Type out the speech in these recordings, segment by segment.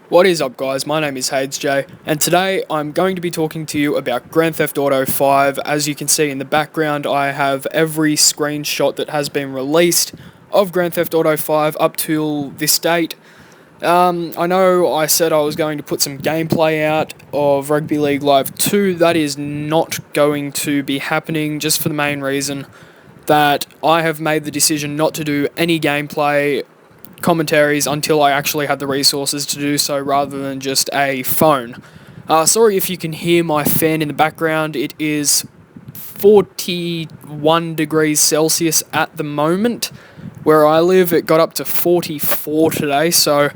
What is up, guys? My name is Hades J, and today I'm going to be talking to you about Grand Theft Auto 5. As you can see in the background, I have every screenshot that has been released of Grand Theft Auto 5 up till this date. I know I said I was going to put some gameplay out of Rugby League Live 2. That is not going to be happening, just for the main reason that I have made the decision not to do any gameplay commentaries until I actually had the resources to do so, rather than just a phone. Sorry if you can hear my fan in the background. It is 41 degrees Celsius at the moment. Where I live, it got up to 44 today, so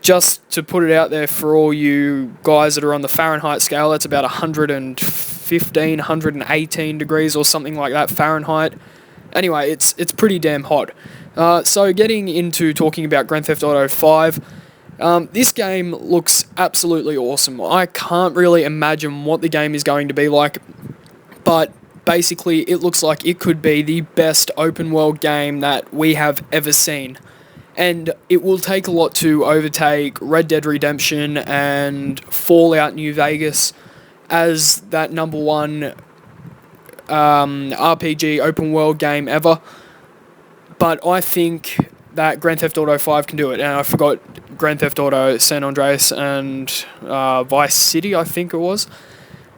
just to put it out there for all you guys that are on the Fahrenheit scale, that's about 115, 118 degrees or something like that Fahrenheit. Anyway, it's pretty damn hot. So getting into talking about Grand Theft Auto 5, this game looks absolutely awesome. I can't really imagine what the game is going to be like, but basically it looks like it could be the best open world game that we have ever seen. And it will take a lot to overtake Red Dead Redemption and Fallout New Vegas as that number one RPG open world game ever. But I think that Grand Theft Auto 5 can do it. And I forgot Grand Theft Auto San Andreas and Vice City, I think it was.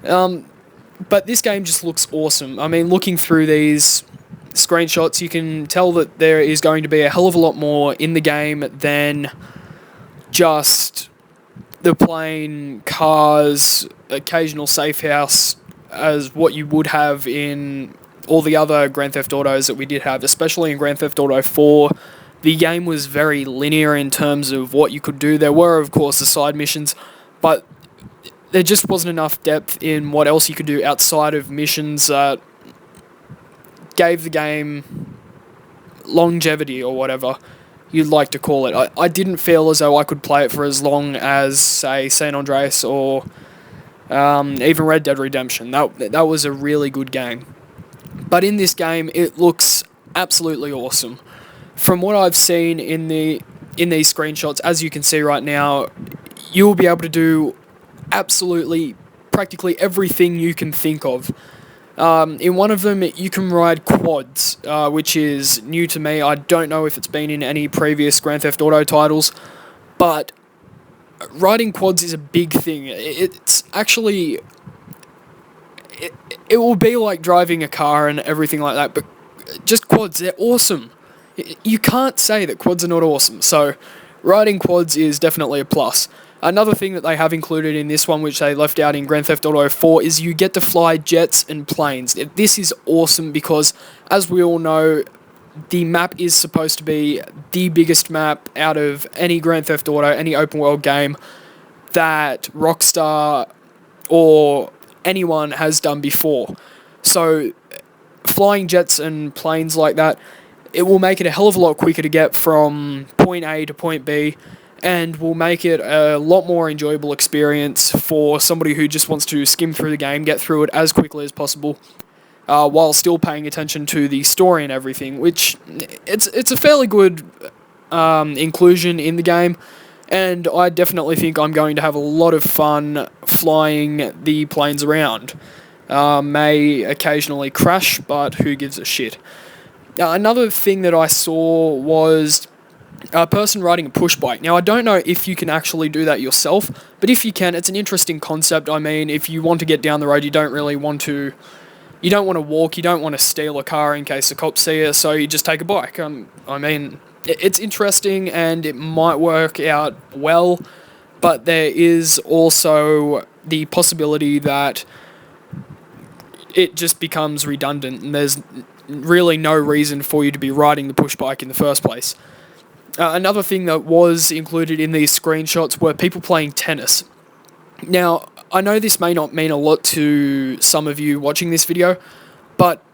But this game just looks awesome. I mean, looking through these screenshots, you can tell that there is going to be a hell of a lot more in the game than just the plain cars, occasional safe house, as what you would have in all the other Grand Theft Autos that we did have, especially in Grand Theft Auto 4. The game was very linear in terms of what you could do. There were, of course, the side missions, but there just wasn't enough depth in what else you could do outside of missions that gave the game longevity, or whatever you'd like to call it. I didn't feel as though I could play it for as long as, say, San Andreas or even Red Dead Redemption. That was a really good game. But in this game, it looks absolutely awesome. From what I've seen in these screenshots, as you can see right now, you'll be able to do absolutely practically everything you can think of. In one of them, you can ride quads, which is new to me. I don't know if it's been in any previous Grand Theft Auto titles, but riding quads is a big thing. It's actually... It will be like driving a car and everything like that, but just quads, they're awesome. You can't say that quads are not awesome, so riding quads is definitely a plus. Another thing that they have included in this one, which they left out in Grand Theft Auto 4, is you get to fly jets and planes. This is awesome because, as we all know, the map is supposed to be the biggest map out of any Grand Theft Auto, any open world game that Rockstar or anyone has done before. So flying jets and planes like that, it will make it a hell of a lot quicker to get from point A to point B, and will make it a lot more enjoyable experience for somebody who just wants to skim through the game, get through it as quickly as possible, while still paying attention to the story and everything, which it's a fairly good inclusion in the game. And I definitely think I'm going to have a lot of fun flying the planes around. May occasionally crash, but who gives a shit. Another thing that I saw was a person riding a push bike. Now, I don't know if you can actually do that yourself, but if you can, it's an interesting concept. I mean, if you want to get down the road, you don't want to walk, you don't want to steal a car in case the cops see you, so you just take a bike. I mean, it's interesting and it might work out well, but there is also the possibility that it just becomes redundant and there's really no reason for you to be riding the push bike in the first place. Another thing that was included in these screenshots were people playing tennis. Now, I know this may not mean a lot to some of you watching this video, but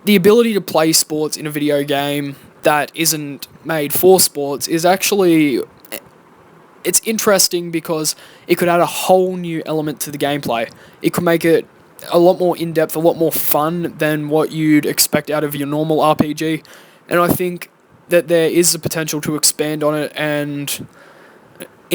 the ability to play sports in a video game that isn't made for sports is actually... It's interesting because it could add a whole new element to the gameplay. It could make it a lot more in-depth, a lot more fun than what you'd expect out of your normal RPG. And I think that there is the potential to expand on it and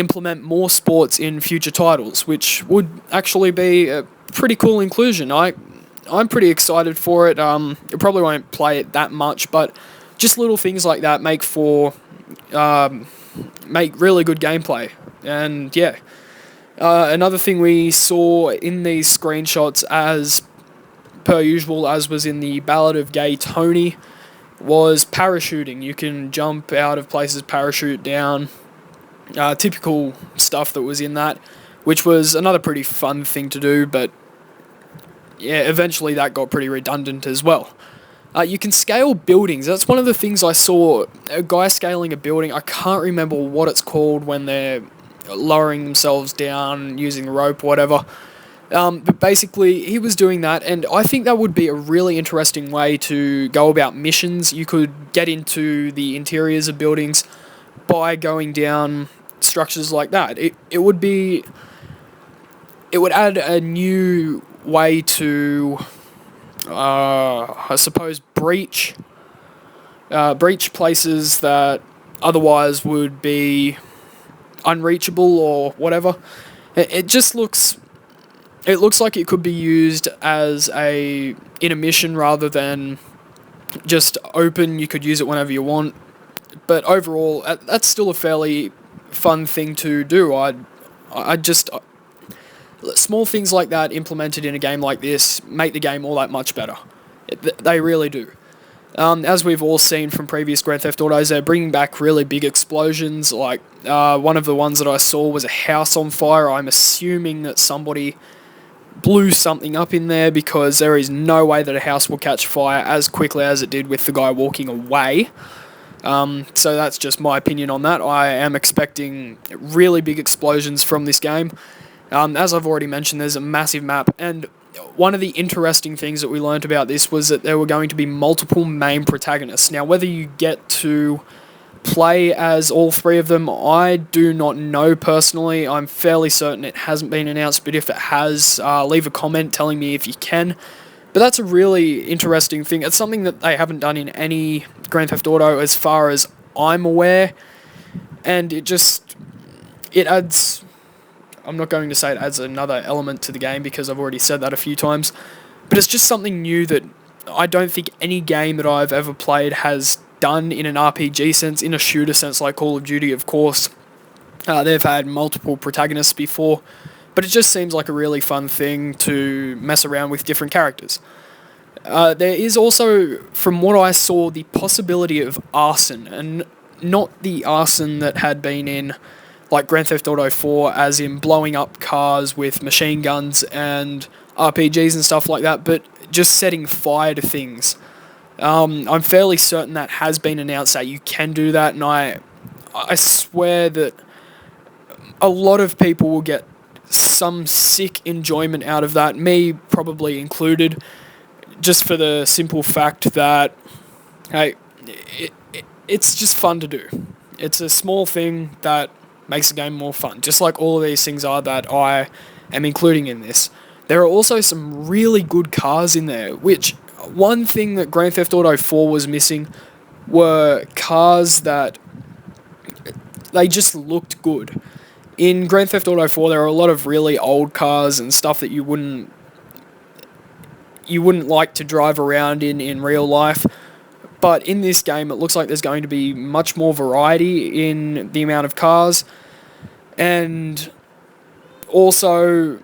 implement more sports in future titles, which would actually be a pretty cool inclusion. I'm pretty excited for it. I probably won't play it that much, but just little things like that make really good gameplay. And yeah, another thing we saw in these screenshots, as per usual, as was in the Ballad of Gay Tony, was parachuting. You can jump out of places, parachute down. Typical stuff that was in that, which was another pretty fun thing to do, but yeah, eventually that got pretty redundant as well. You can scale buildings. That's one of the things I saw. A guy scaling a building. I can't remember what it's called when they're lowering themselves down using rope, whatever. But basically, he was doing that, and I think that would be a really interesting way to go about missions. You could get into the interiors of buildings by going down structures like that. It would add a new way to, I suppose, breach places that otherwise would be unreachable or whatever. It just looks like it could be used in a mission rather than just open. You could use it whenever you want. But overall, that's still a fairly fun thing to do. Small things like that implemented in a game like this make the game all that much better. They really do. As we've all seen from previous Grand Theft Autos, they're bringing back really big explosions. Like one of the ones that I saw was a house on fire. I'm assuming that somebody blew something up in there, because there is no way that a house will catch fire as quickly as it did with the guy walking away. So that's just my opinion on that. I am expecting really big explosions from this game. As I've already mentioned, there's a massive map, and one of the interesting things that we learnt about this was that there were going to be multiple main protagonists. Now, whether you get to play as all three of them, I do not know personally. I'm fairly certain it hasn't been announced, but if it has, leave a comment telling me if you can. But that's a really interesting thing. It's something that they haven't done in any Grand Theft Auto as far as I'm aware, and it adds... I'm not going to say it adds another element to the game, because I've already said that a few times, but it's just something new that I don't think any game that I've ever played has done in an RPG sense. In a shooter sense, like Call of Duty, of course, they've had multiple protagonists before, but it just seems like a really fun thing to mess around with different characters. There is also, from what I saw, the possibility of arson, and not the arson that had been in like Grand Theft Auto 4, as in blowing up cars with machine guns and RPGs and stuff like that, but just setting fire to things. I'm fairly certain that has been announced that you can do that, and I swear that a lot of people will get some sick enjoyment out of that, me probably included, just for the simple fact that, hey, it's just fun to do. It's a small thing that makes the game more fun, just like all of these things are that I am including in this. There are also some really good cars in there, which one thing that Grand Theft Auto 4 was missing were cars that they just looked good. In Grand Theft Auto 4, there are a lot of really old cars and stuff that you wouldn't like to drive around in real life. But in this game, it looks like there's going to be much more variety in the amount of cars, and also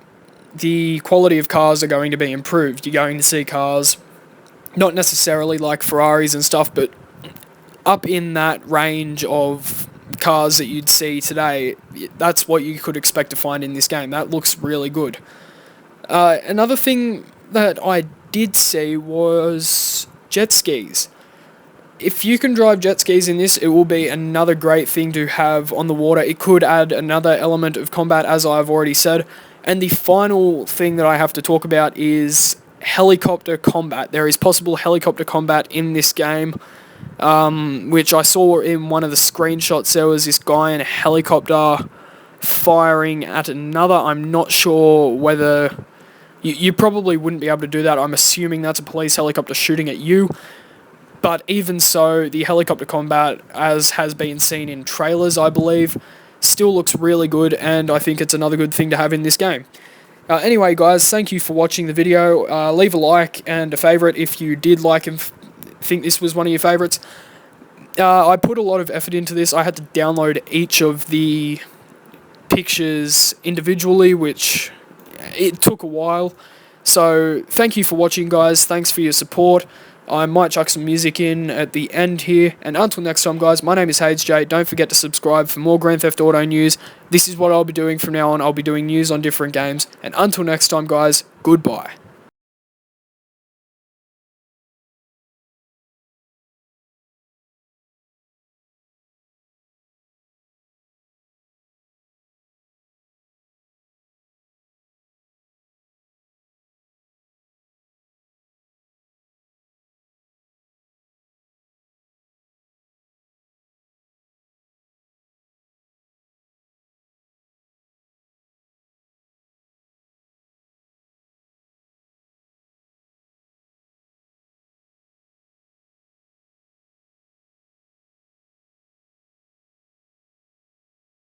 the quality of cars are going to be improved. You're going to see cars, not necessarily like Ferraris and stuff, but up in that range of cars that you'd see today. That's what you could expect to find in this game. That looks really good. Another thing that I did see was jet skis. If you can drive jet skis in this, it will be another great thing to have on the water. It could add another element of combat, as I've already said. And the final thing that I have to talk about is helicopter combat. There is possible helicopter combat in this game, which I saw in one of the screenshots. There was this guy in a helicopter firing at another. I'm not sure whether... You probably wouldn't be able to do that. I'm assuming that's a police helicopter shooting at you. But even so, the helicopter combat, as has been seen in trailers, I believe, still looks really good, and I think it's another good thing to have in this game. Anyway, guys, thank you for watching the video. Leave a like and a favourite if you did like and think this was one of your favourites. I put a lot of effort into this. I had to download each of the pictures individually, which it took a while. So thank you for watching, guys. Thanks for your support. I might chuck some music in at the end here. And until next time, guys, my name is HaidesJ. Don't forget to subscribe for more Grand Theft Auto news. This is what I'll be doing from now on. I'll be doing news on different games. And until next time, guys, goodbye.